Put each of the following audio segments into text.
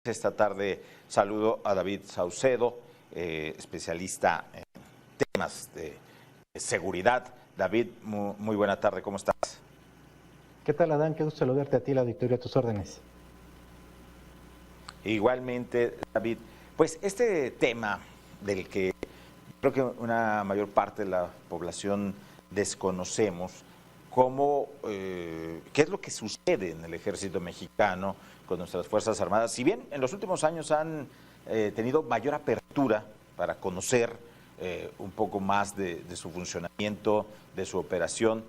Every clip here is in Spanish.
Esta tarde saludo a David Saucedo, especialista en temas de seguridad. David, muy buena tarde, ¿cómo estás? ¿Qué tal, Adán? Qué gusto saludarte a ti, la auditoría, a tus órdenes. Igualmente, David, pues este tema del que creo que una mayor parte de la población desconocemos, qué es lo que sucede en el ejército mexicano con nuestras Fuerzas Armadas. Si bien en los últimos años han tenido mayor apertura para conocer un poco más de su funcionamiento, de su operación,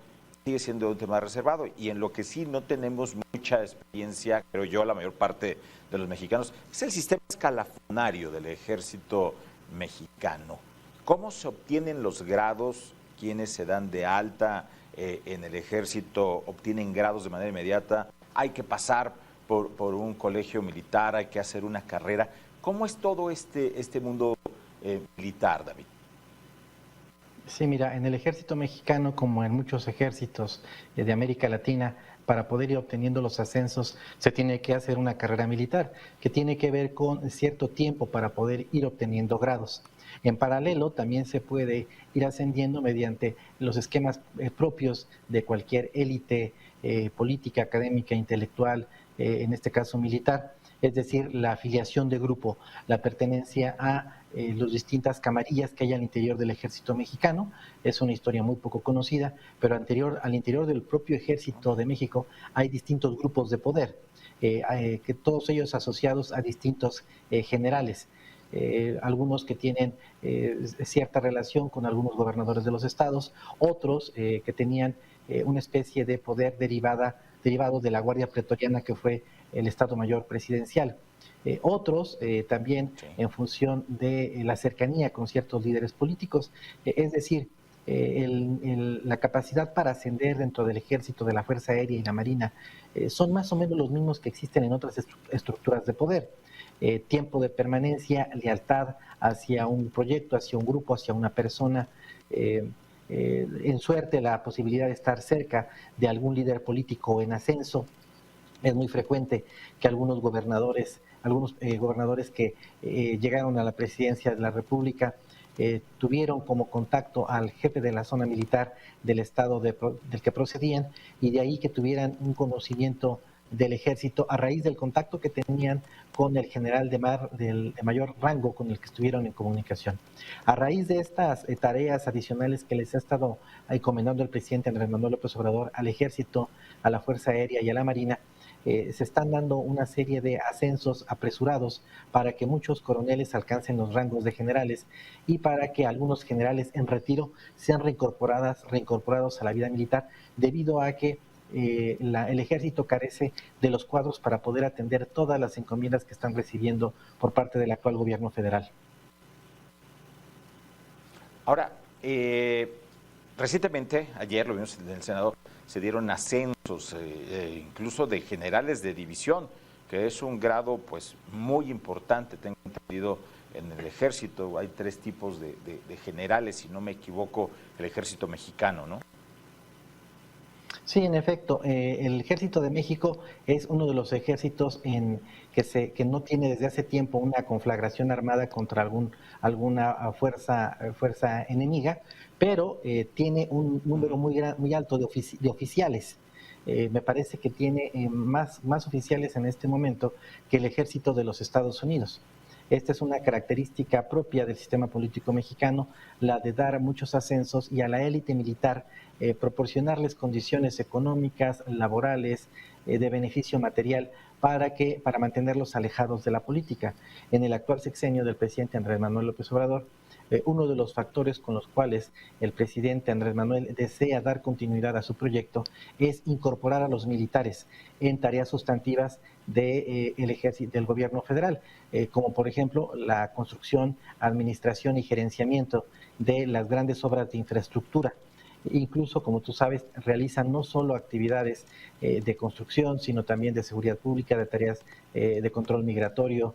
sigue siendo un tema reservado. Y en lo que sí no tenemos mucha experiencia, creo yo, la mayor parte de los mexicanos, es el sistema escalafonario del ejército mexicano. ¿Cómo se obtienen los grados? ¿Quiénes se dan de alta en el ejército? ¿Obtienen grados de manera inmediata? ¿Hay que pasar por un colegio militar? ¿Hay que hacer una carrera? ¿Cómo es todo este mundo militar, David? Sí, mira, en el ejército mexicano, como en muchos ejércitos de América Latina, para poder ir obteniendo los ascensos se tiene que hacer una carrera militar, que tiene que ver con cierto tiempo para poder ir obteniendo grados. En paralelo, también se puede ir ascendiendo mediante los esquemas propios de cualquier élite política, académica, intelectual, en este caso militar, es decir, la afiliación de grupo, la pertenencia a las distintas camarillas que hay al interior del ejército mexicano. Es una historia muy poco conocida, pero al interior del propio ejército de México hay distintos grupos de poder, que todos ellos asociados a distintos generales. Algunos que tienen cierta relación con algunos gobernadores de los estados, otros que tenían una especie de poder derivado de la Guardia Pretoriana, que fue el Estado Mayor Presidencial. Otros también en función de la cercanía con ciertos líderes políticos, es decir, la capacidad para ascender dentro del ejército, de la Fuerza Aérea y la Marina, son más o menos los mismos que existen en otras estructuras de poder. Tiempo de permanencia, lealtad hacia un proyecto, hacia un grupo, hacia una persona, en suerte la posibilidad de estar cerca de algún líder político en ascenso. Es muy frecuente que algunos gobernadores que llegaron a la presidencia de la República tuvieron como contacto al jefe de la zona militar del estado del que procedían, y de ahí que tuvieran un conocimiento del ejército a raíz del contacto que tenían con el general de mayor rango con el que estuvieron en comunicación. A raíz de estas tareas adicionales que les ha estado encomendando el presidente Andrés Manuel López Obrador al ejército, a la Fuerza Aérea y a la Marina, se están dando una serie de ascensos apresurados para que muchos coroneles alcancen los rangos de generales y para que algunos generales en retiro sean reincorporados a la vida militar, debido a que el ejército carece de los cuadros para poder atender todas las encomiendas que están recibiendo por parte del actual gobierno federal. Ahora, recientemente, ayer lo vimos en el Senado, se dieron ascensos, incluso de generales de división, que es un grado pues muy importante, tengo entendido, en el ejército. Hay 3 tipos de generales, si no me equivoco, el ejército mexicano, ¿no? Sí, en efecto, el Ejército de México es uno de los ejércitos que no tiene desde hace tiempo una conflagración armada contra alguna fuerza enemiga, pero tiene un número muy alto de oficiales. Me parece que tiene más oficiales en este momento que el Ejército de los Estados Unidos. Esta es una característica propia del sistema político mexicano, la de dar muchos ascensos y a la élite militar proporcionarles condiciones económicas, laborales, de beneficio material para mantenerlos alejados de la política. En el actual sexenio del presidente Andrés Manuel López Obrador, uno de los factores con los cuales el presidente Andrés Manuel desea dar continuidad a su proyecto es incorporar a los militares en tareas sustantivas del ejército, del gobierno federal, como por ejemplo la construcción, administración y gerenciamiento de las grandes obras de infraestructura. Incluso, como tú sabes, realizan no solo actividades de construcción, sino también de seguridad pública, de tareas de control migratorio.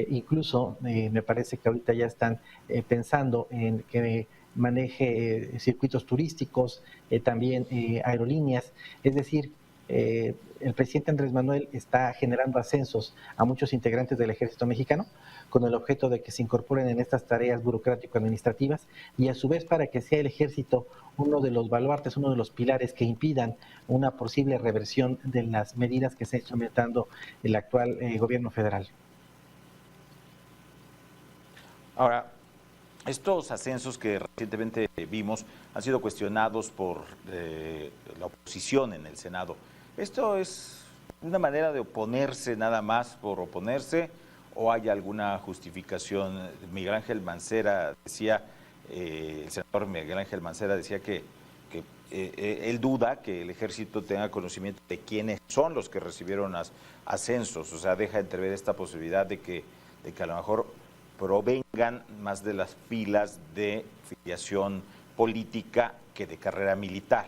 Incluso me parece que ahorita ya están pensando en que maneje circuitos turísticos, también aerolíneas. Es decir, el presidente Andrés Manuel está generando ascensos a muchos integrantes del ejército mexicano con el objeto de que se incorporen en estas tareas burocrático-administrativas y a su vez para que sea el ejército uno de los baluartes, uno de los pilares que impidan una posible reversión de las medidas que se está implementando el actual gobierno federal. Ahora, estos ascensos que recientemente vimos han sido cuestionados por la oposición en el Senado. ¿Esto es una manera de oponerse nada más por oponerse o hay alguna justificación? Miguel Ángel Mancera decía, el senador Miguel Ángel Mancera decía que él duda que el ejército tenga conocimiento de quiénes son los que recibieron ascensos, o sea, deja entrever esta posibilidad de que a lo mejor provengan más de las filas de filiación política que de carrera militar.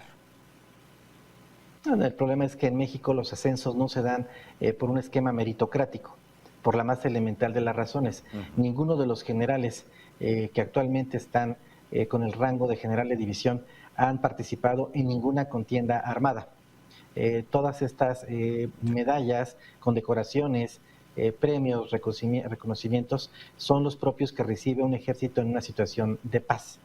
El problema es que en México los ascensos no se dan por un esquema meritocrático, por la más elemental de las razones. Ninguno de los generales que actualmente están con el rango de general de división han participado en ninguna contienda armada. Todas estas medallas, condecoraciones, premios, reconocimientos, son los propios que recibe un ejército en una situación de paz.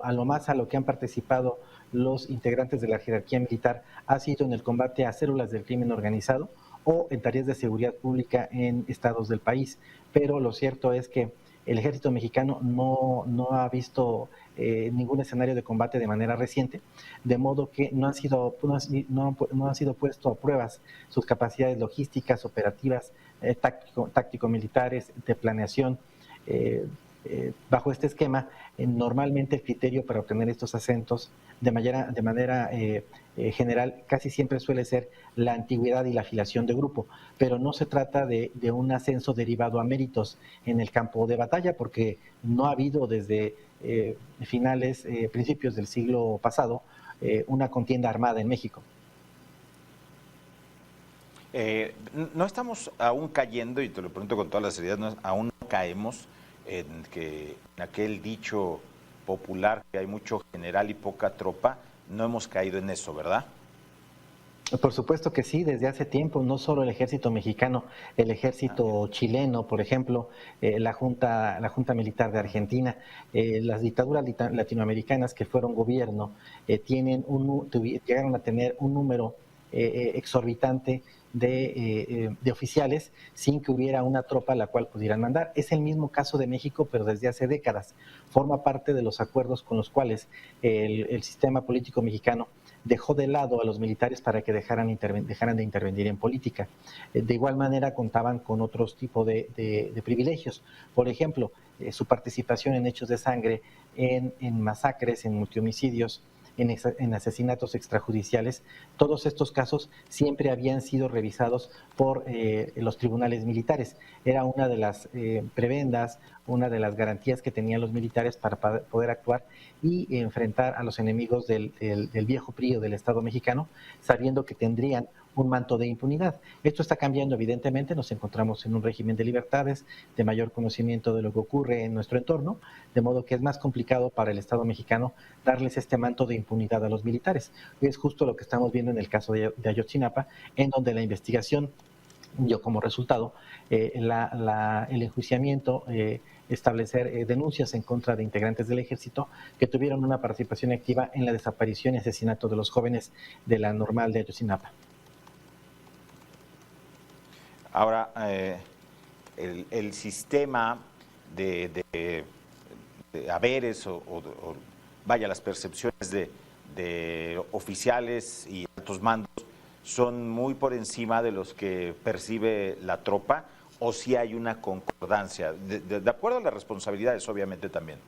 A lo más a lo que han participado los integrantes de la jerarquía militar ha sido en el combate a células del crimen organizado o en tareas de seguridad pública en estados del país. Pero lo cierto es que el ejército mexicano no ha visto ningún escenario de combate de manera reciente, de modo que no han sido puesto a pruebas sus capacidades logísticas, operativas, táctico-militares, de planeación. Bajo este esquema, normalmente el criterio para obtener estos ascensos de manera general casi siempre suele ser la antigüedad y la afiliación de grupo, pero no se trata de un ascenso derivado a méritos en el campo de batalla, porque no ha habido desde principios del siglo pasado, una contienda armada en México. No estamos aún cayendo, y te lo pregunto con toda la seriedad, aún no caemos en aquel dicho popular que hay mucho general y poca tropa. No hemos caído en eso, ¿verdad? Por supuesto que sí, desde hace tiempo, no solo el ejército mexicano, el ejército chileno, por ejemplo, la Junta Militar de Argentina, las dictaduras latinoamericanas que fueron gobierno, llegaron a tener un número exorbitante de oficiales sin que hubiera una tropa a la cual pudieran mandar. Es el mismo caso de México, pero desde hace décadas. Forma parte de los acuerdos con los cuales el sistema político mexicano dejó de lado a los militares para que dejaran de intervenir en política. De igual manera contaban con otros tipos de privilegios. Por ejemplo, su participación en hechos de sangre, en masacres, en multihomicidios, en asesinatos extrajudiciales. Todos estos casos siempre habían sido revisados por los tribunales militares. Era una de las prebendas, una de las garantías que tenían los militares para poder actuar y enfrentar a los enemigos del viejo PRI del Estado mexicano, sabiendo que tendrían un manto de impunidad. Esto está cambiando, evidentemente, nos encontramos en un régimen de libertades, de mayor conocimiento de lo que ocurre en nuestro entorno, de modo que es más complicado para el Estado mexicano darles este manto de impunidad a los militares. Y es justo lo que estamos viendo en el caso de Ayotzinapa, en donde la investigación dio como resultado el enjuiciamiento, establecer denuncias en contra de integrantes del ejército que tuvieron una participación activa en la desaparición y asesinato de los jóvenes de la Normal de Ayotzinapa. Ahora, el sistema de haberes vaya, las percepciones de oficiales y altos mandos son muy por encima de los que percibe la tropa, o si hay una concordancia, de acuerdo a las responsabilidades, obviamente también.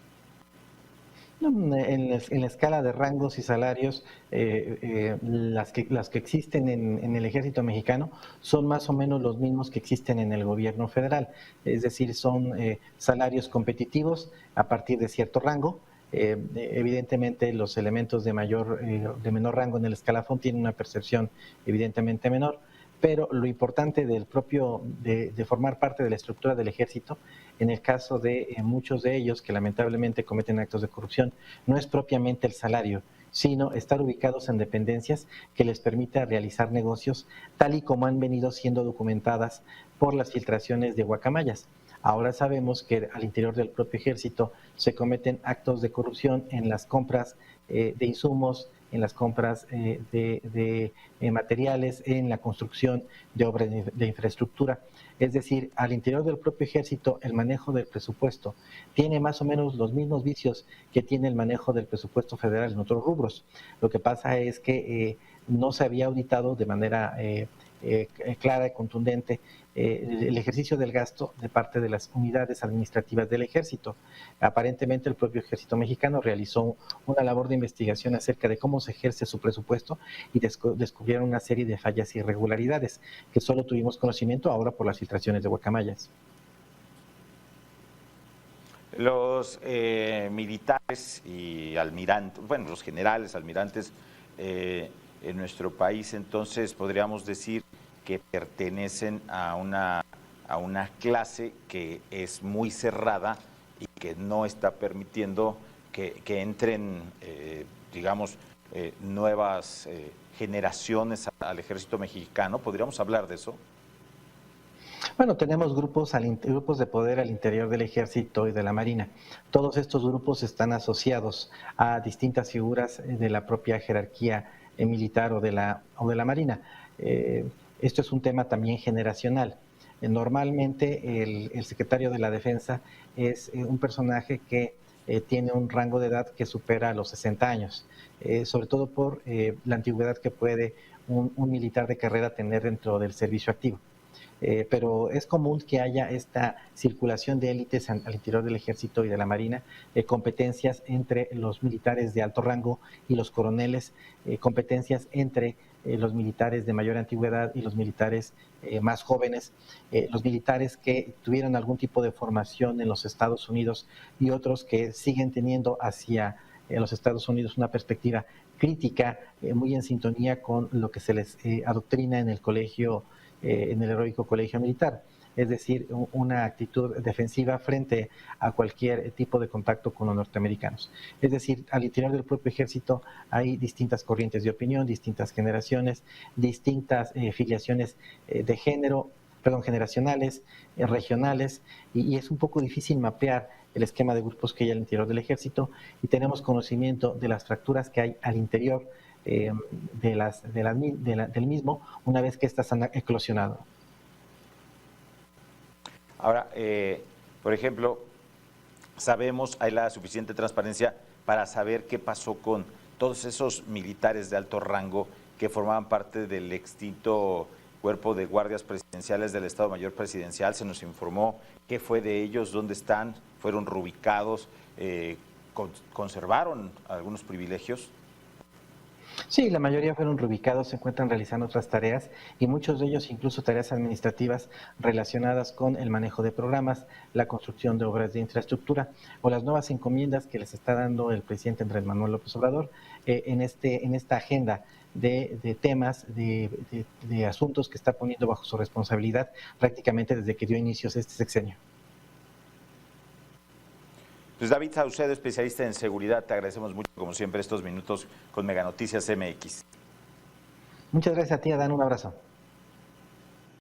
En la escala de rangos y salarios, las que existen en el ejército mexicano son más o menos los mismos que existen en el gobierno federal, es decir, son salarios competitivos a partir de cierto rango. Evidentemente los elementos de menor rango en el escalafón tienen una percepción evidentemente menor, pero lo importante del propio, de formar parte de la estructura del ejército, en el caso de muchos de ellos que lamentablemente cometen actos de corrupción, no es propiamente el salario, sino estar ubicados en dependencias que les permita realizar negocios tal y como han venido siendo documentadas por las filtraciones de guacamayas. Ahora sabemos que al interior del propio ejército se cometen actos de corrupción en las compras de insumos, en las compras de materiales, en la construcción de obras de infraestructura. Es decir, al interior del propio ejército, el manejo del presupuesto tiene más o menos los mismos vicios que tiene el manejo del presupuesto federal en otros rubros. Lo que pasa es que no se había auditado de manera clara y contundente el ejercicio del gasto de parte de las unidades administrativas del ejército. Aparentemente el propio ejército mexicano realizó una labor de investigación acerca de cómo se ejerce su presupuesto y descubrieron una serie de fallas e irregularidades que solo tuvimos conocimiento ahora por las filtraciones de guacamayas. Los militares y almirantes, bueno, los generales, almirantes en nuestro país, entonces podríamos decir que pertenecen a una clase que es muy cerrada y que no está permitiendo que entren, digamos, nuevas generaciones al ejército mexicano. ¿Podríamos hablar de eso? Bueno, tenemos grupos de poder al interior del ejército y de la marina. Todos estos grupos están asociados a distintas figuras de la propia jerarquía militar o de la marina. Esto es un tema también generacional. Normalmente el secretario de la Defensa es un personaje que tiene un rango de edad que supera los 60 años, sobre todo por la antigüedad que puede un militar de carrera tener dentro del servicio activo. Pero es común que haya esta circulación de élites al interior del ejército y de la marina, competencias entre los militares de alto rango y los coroneles, competencias entre los militares de mayor antigüedad y los militares más jóvenes, los militares que tuvieron algún tipo de formación en los Estados Unidos y otros que siguen teniendo hacia los Estados Unidos una perspectiva crítica, muy en sintonía con lo que se les adoctrina en el colegio, en el heroico colegio militar, es decir, una actitud defensiva frente a cualquier tipo de contacto con los norteamericanos. Es decir, al interior del propio ejército hay distintas corrientes de opinión, distintas generaciones, distintas filiaciones de género, generacionales, regionales, y es un poco difícil mapear el esquema de grupos que hay al interior del ejército, y tenemos conocimiento de las fracturas que hay al interior del mismo una vez que éstas han eclosionado. Ahora, por ejemplo, sabemos, hay la suficiente transparencia para saber qué pasó con todos esos militares de alto rango que formaban parte del extinto Cuerpo de Guardias Presidenciales del Estado Mayor Presidencial. Se nos informó qué fue de ellos, dónde están, fueron reubicados, conservaron algunos privilegios. Sí, la mayoría fueron reubicados, se encuentran realizando otras tareas y muchos de ellos incluso tareas administrativas relacionadas con el manejo de programas, la construcción de obras de infraestructura o las nuevas encomiendas que les está dando el presidente Andrés Manuel López Obrador en esta agenda de temas, de asuntos que está poniendo bajo su responsabilidad prácticamente desde que dio inicios este sexenio. Pues David Saucedo, especialista en seguridad, te agradecemos mucho, como siempre, estos minutos con Mega Noticias MX. Muchas gracias a ti, Adán, un abrazo.